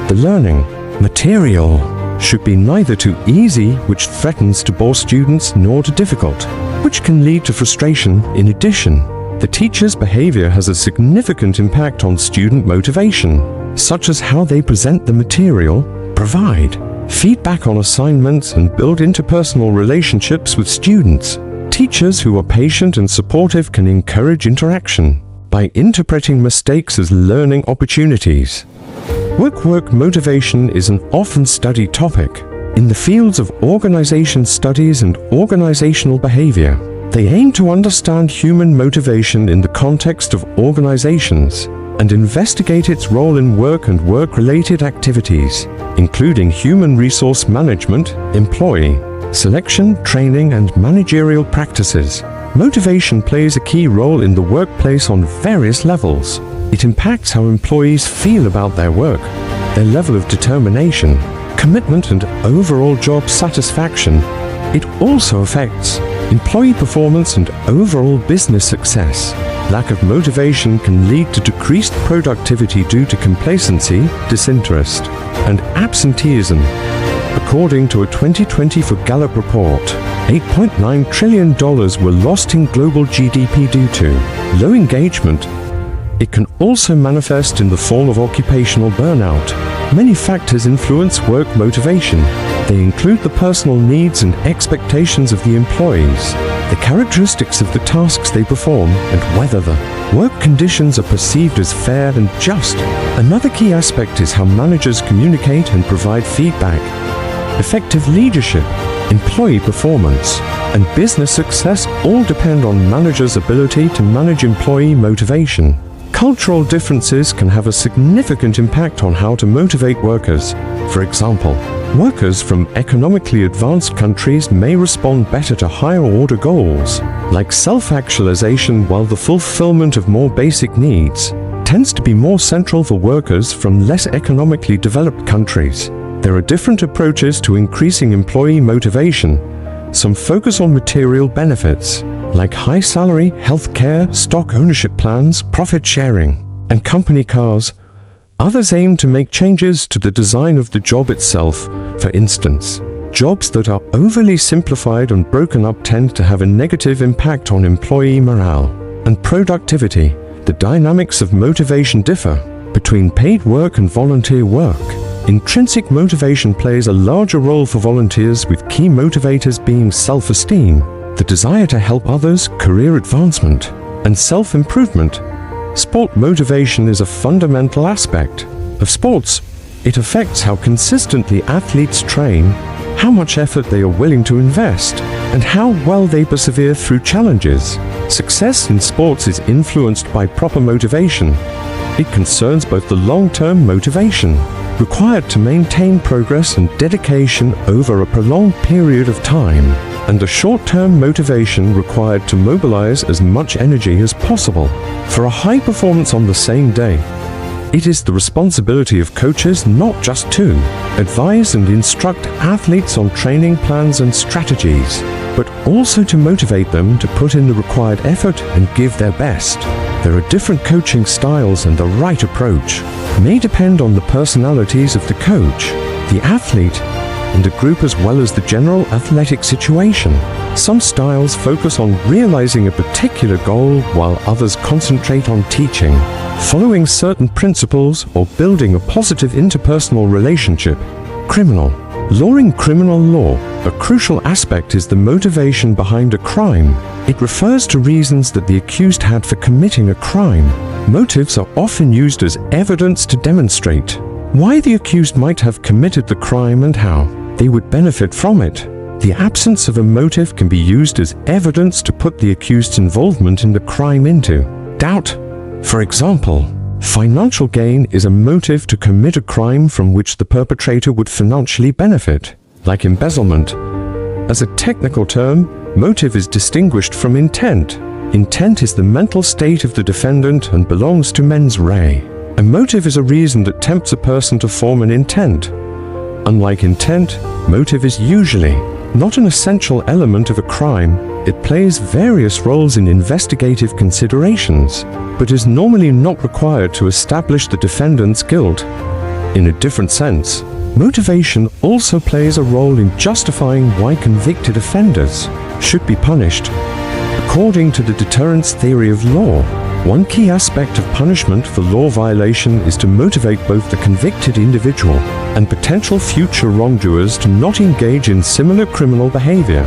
The learning material should be neither too easy, which threatens to bore students, nor too difficult, which can lead to frustration. In addition, the teacher's behavior has a significant impact on student motivation, such as how they present the material, provide feedback on assignments, and build interpersonal relationships with students. Teachers who are patient and supportive can encourage interaction by interpreting mistakes as learning opportunities. Work motivation is an often studied topic in the fields of organization studies and organizational behavior. They aim to understand human motivation in the context of organizations and investigate its role in work and work-related activities, including human resource management, employee selection, training, and managerial practices. Motivation plays a key role in the workplace on various levels. It impacts how employees feel about their work, their level of determination, commitment, and overall job satisfaction. It also affects employee performance and overall business success. Lack of motivation can lead to decreased productivity due to complacency, disinterest, and absenteeism. According to a 2024 Gallup report, $8.9 trillion were lost in global GDP due to low engagement. It can also manifest in the form of occupational burnout. Many factors influence work motivation. They include the personal needs and expectations of the employees, the characteristics of the tasks they perform, and whether the work conditions are perceived as fair and just. Another key aspect is how managers communicate and provide feedback. Effective leadership, employee performance, and business success all depend on managers' ability to manage employee motivation. Cultural differences can have a significant impact on how to motivate workers. For example, workers from economically advanced countries may respond better to higher-order goals, like self-actualization, while the fulfillment of more basic needs tends to be more central for workers from less economically developed countries. There are different approaches to increasing employee motivation. Some focus on material benefits, like high salary, health care, stock ownership plans, profit sharing, and company cars. Others aim to make changes to the design of the job itself. For instance, jobs that are overly simplified and broken up tend to have a negative impact on employee morale and productivity. The dynamics of motivation differ between paid work and volunteer work. Intrinsic motivation plays a larger role for volunteers, with key motivators being self-esteem, the desire to help others, career advancement, and self-improvement. Sport motivation is a fundamental aspect of sports. It affects how consistently athletes train, how much effort they are willing to invest, and how well they persevere through challenges. Success in sports is influenced by proper motivation. It concerns both the long-term motivation required to maintain progress and dedication over a prolonged period of time, and the short-term motivation required to mobilize as much energy as possible for a high performance on the same day. It is the responsibility of coaches not just to advise and instruct athletes on training plans and strategies, but also to motivate them to put in the required effort and give their best. There are different coaching styles, and the right approach may depend on the personalities of the coach, the athlete, and the group, as well as the general athletic situation. Some styles focus on realizing a particular goal, while others concentrate on teaching, following certain principles, or building a positive interpersonal relationship. Criminal law. In criminal law, a crucial aspect is the motivation behind a crime. It refers to reasons that the accused had for committing a crime. Motives are often used as evidence to demonstrate why the accused might have committed the crime and how they would benefit from it. The absence of a motive can be used as evidence to put the accused's involvement in the crime into doubt. For example, financial gain is a motive to commit a crime from which the perpetrator would financially benefit, like embezzlement. As a technical term, motive is distinguished from intent. Intent is the mental state of the defendant and belongs to mens rea. A motive is a reason that tempts a person to form an intent. Unlike intent, motive is usually not an essential element of a crime. It plays various roles in investigative considerations, but is normally not required to establish the defendant's guilt. In a different sense, motivation also plays a role in justifying why convicted offenders should be punished. According to the deterrence theory of law, one key aspect of punishment for law violation is to motivate both the convicted individual and potential future wrongdoers to not engage in similar criminal behavior.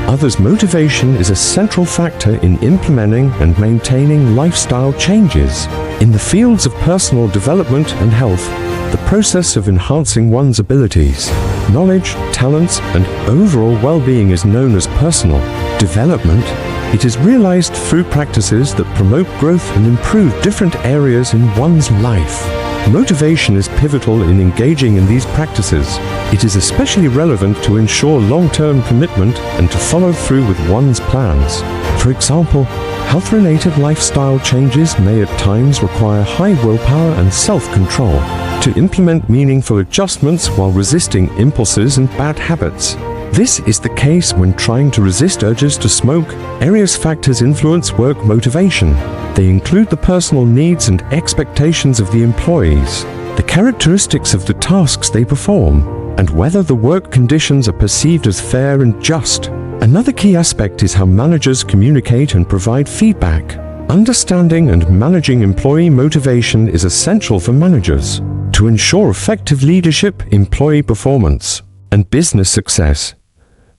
Others' motivation is a central factor in implementing and maintaining lifestyle changes. In the fields of personal development and health, the process of enhancing one's abilities, knowledge, talents, and overall well-being is known as personal development. It is realized through practices that promote growth and improve different areas in one's life. Motivation is pivotal in engaging in these practices. It is especially relevant to ensure long-term commitment and to follow through with one's plans. For example, health-related lifestyle changes may at times require high willpower and self-control to implement meaningful adjustments while resisting impulses and bad habits. This is the case when trying to resist urges to smoke. Various factors influence work motivation. They include the personal needs and expectations of the employees, the characteristics of the tasks they perform, and whether the work conditions are perceived as fair and just. Another key aspect is how managers communicate and provide feedback. Understanding and managing employee motivation is essential for managers to ensure effective leadership, employee performance, and business success.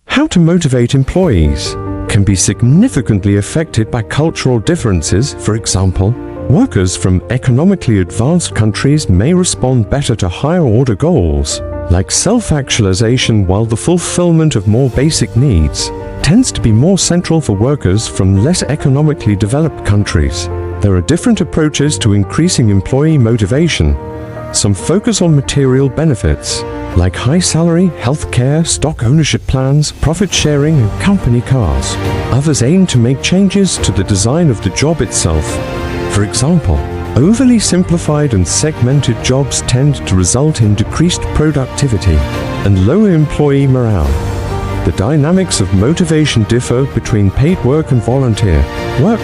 How to motivate employees can be significantly affected by cultural differences. For example, workers from economically advanced countries may respond better to higher-order goals, like self-actualization, while the fulfillment of more basic needs tends to be more central for workers from less economically developed countries. There are different approaches to increasing employee motivation. Some focus on material benefits, like high salary, health care, stock ownership plans, profit sharing, and company cars. Others aim to make changes to the design of the job itself. For example, overly simplified and segmented jobs tend to result in decreased productivity and lower employee morale. The dynamics of motivation differ between paid work and volunteer work.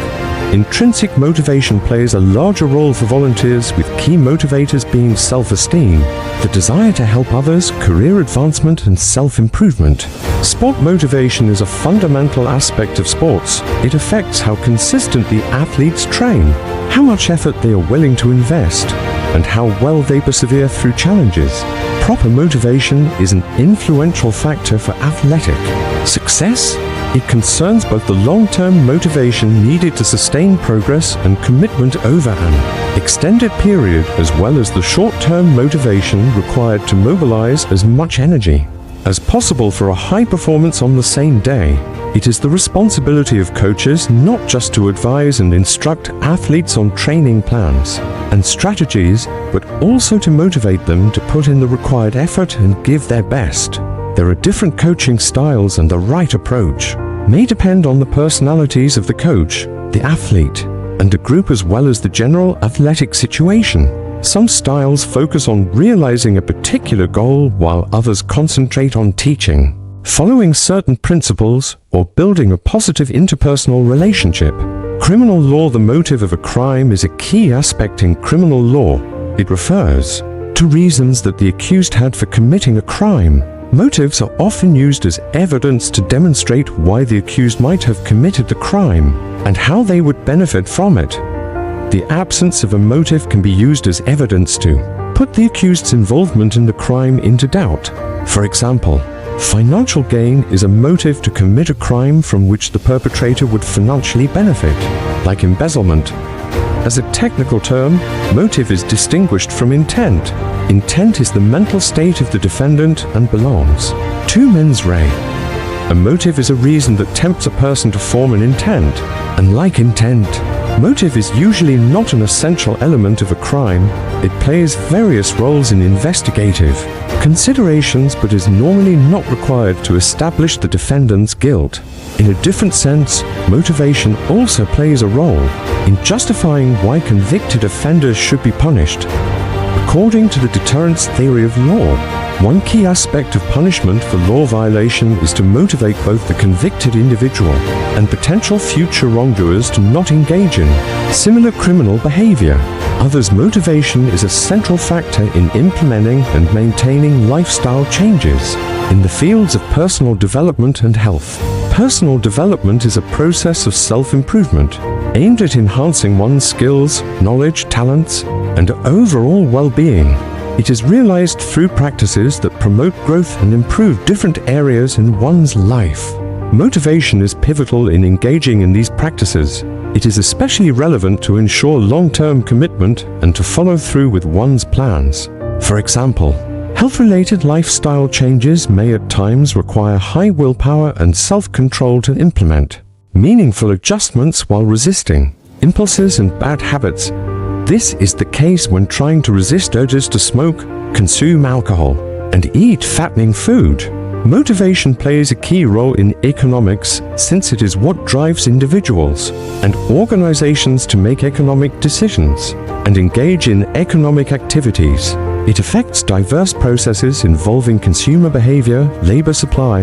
Intrinsic motivation plays a larger role for volunteers, with key motivators being self-esteem, the desire to help others, career advancement, and self-improvement. Sport motivation is a fundamental aspect of sports. It affects how consistently athletes train, how much effort they are willing to invest, and how well they persevere through challenges. Proper motivation is an influential factor for athletic success It concerns both the long-term motivation needed to sustain progress and commitment over an extended period, as well as the short-term motivation required to mobilize as much energy as possible for a high performance on the same day. It is the responsibility of coaches not just to advise and instruct athletes on training plans and strategies, but also to motivate them to put in the required effort and give their best. There are different coaching styles, and the right approach may depend on the personalities of the coach, the athlete, and the group, as well as the general athletic situation. Some styles focus on realizing a particular goal, while others concentrate on teaching, following certain principles, or building a positive interpersonal relationship. Criminal law. The motive of a crime is a key aspect in criminal law. It refers to reasons that the accused had for committing a crime. Motives are often used as evidence to demonstrate why the accused might have committed the crime and how they would benefit from it. The absence of a motive can be used as evidence to put the accused's involvement in the crime into doubt. For example, financial gain is a motive to commit a crime from which the perpetrator would financially benefit, like embezzlement. As a technical term, motive is distinguished from intent. Intent is the mental state of the defendant and belongs to mens rea. A motive is a reason that tempts a person to form an intent. Unlike intent, motive is usually not an essential element of a crime. It plays various roles in investigative considerations, but is normally not required to establish the defendant's guilt. In a different sense, motivation also plays a role in justifying why convicted offenders should be punished. According to the deterrence theory of law, one key aspect of punishment for law violation is to motivate both the convicted individual and potential future wrongdoers to not engage in similar criminal behavior. Others' motivation is a central factor in implementing and maintaining lifestyle changes in the fields of personal development and health. Personal development is a process of self-improvement aimed at enhancing one's skills, knowledge, talents, and overall well-being. It is realized through practices that promote growth and improve different areas in one's life. Motivation is pivotal in engaging in these practices. It is especially relevant to ensure long-term commitment and to follow through with one's plans. For example, health-related lifestyle changes may at times require high willpower and self-control to implement meaningful adjustments while resisting impulses and bad habits. This is the case when trying to resist urges to smoke, consume alcohol, and eat fattening food. Motivation plays a key role in economics, since it is what drives individuals and organizations to make economic decisions and engage in economic activities. It affects diverse processes involving consumer behavior, labor supply,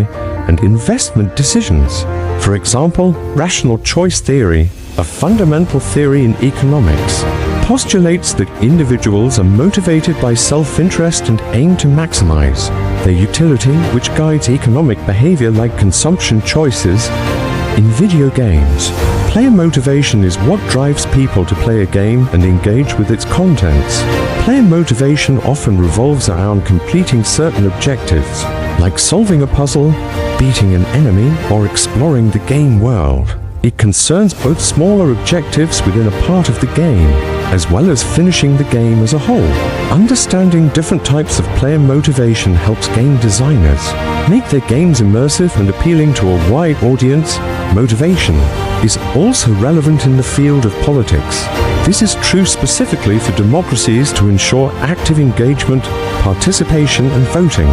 and investment decisions. For example, rational choice theory, a fundamental theory in economics, postulates that individuals are motivated by self-interest and aim to maximize their utility, which guides economic behavior like consumption choices. In video games, player motivation is what drives people to play a game and engage with its contents. Player motivation often revolves around completing certain objectives, like solving a puzzle, beating an enemy, or exploring the game world. It concerns both smaller objectives within a part of the game, as well as finishing the game as a whole. Understanding different types of player motivation helps game designers make their games immersive and appealing to a wide audience. Motivation is also relevant in the field of politics. This is true specifically for democracies to ensure active engagement, participation, and voting.